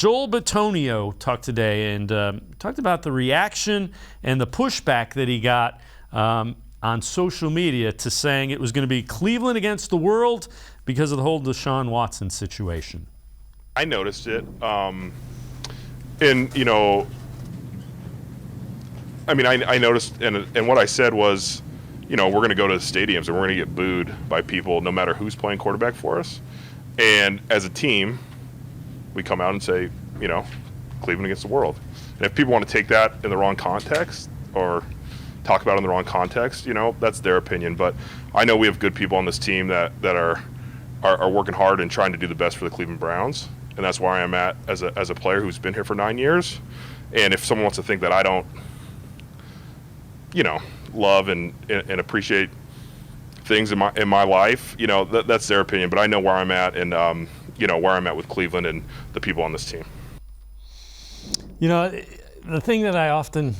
Joel Bitonio talked today and talked about the reaction and the pushback that he got on social media to saying it was going to be Cleveland against the world because of the whole Deshaun Watson situation. I noticed it. And, you know, I mean, I noticed, and what I said was, you know, we're going to go to the stadiums and we're going to get booed by people no matter who's playing quarterback for us. And as a team, we come out and say, you know, Cleveland against the world. And if people want to take that in the wrong context or talk about it in the wrong context, you know, that's their opinion. But I know we have good people on this team that are working hard and trying to do the best for the Cleveland Browns. And that's where I am at as a player who's been here for 9 years. And if someone wants to think that I don't, you know, love and appreciate things in my life, you know, that's their opinion. But I know where I'm at and, you know, where I'm at with Cleveland and the people on this team. You know, the thing that I often,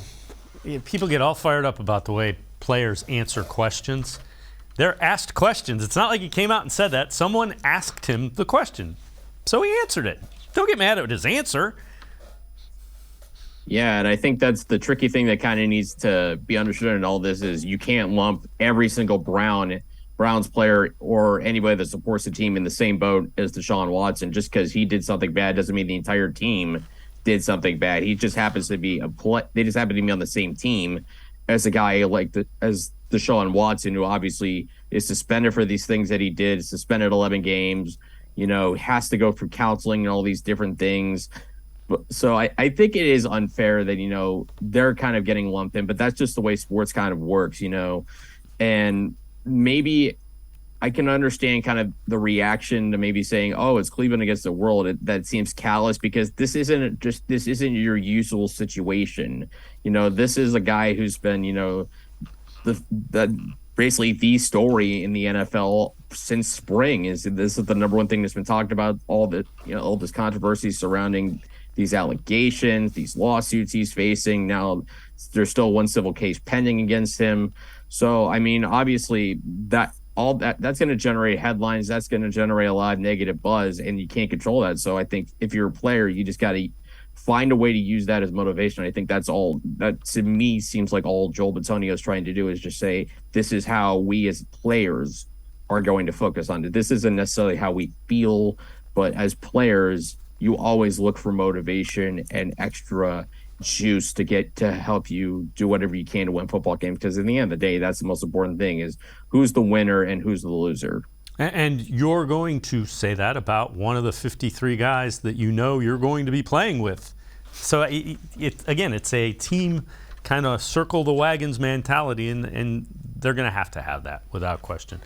people get all fired up about the way players answer questions. They're asked questions. It's not like he came out and said that. Someone asked him the question, so he answered it. Don't get mad at his answer. Yeah, and I think that's the tricky thing that kind of needs to be understood in all this is you can't lump every single Browns player or anybody that supports the team in the same boat as Deshaun Watson. Just because he did something bad doesn't mean the entire team did something bad. He just happens to be they just happen to be on the same team as a guy as Deshaun Watson, who obviously is suspended for these things that he did, suspended 11 games, you know, has to go through counseling and all these different things. So I think it is unfair that, you know, they're kind of getting lumped in, but that's just the way sports kind of works, you know. And maybe I can understand kind of the reaction to maybe saying, oh, it's Cleveland against the world. That seems callous because this isn't your usual situation. You know, this is a guy who's been, you know, basically the story in the NFL since spring. This is the number one thing that's been talked about, all this controversy surrounding these allegations, these lawsuits he's facing. Now there's still one civil case pending against him. So, I mean, obviously that's going to generate headlines. That's going to generate a lot of negative buzz, and you can't control that. So I think if you're a player, you just got to find a way to use that as motivation. I think that's all that to me seems like all Joel Bitonio is trying to do is just say, this is how we as players are going to focus on it. This isn't necessarily how we feel, but as players, you always look for motivation and extra juice to help you do whatever you can to win football games. Because in the end of the day, that's the most important thing is who's the winner and who's the loser. And you're going to say that about one of the 53 guys that you know you're going to be playing with. So, it's a team kind of circle the wagons mentality, and they're going to have that without question.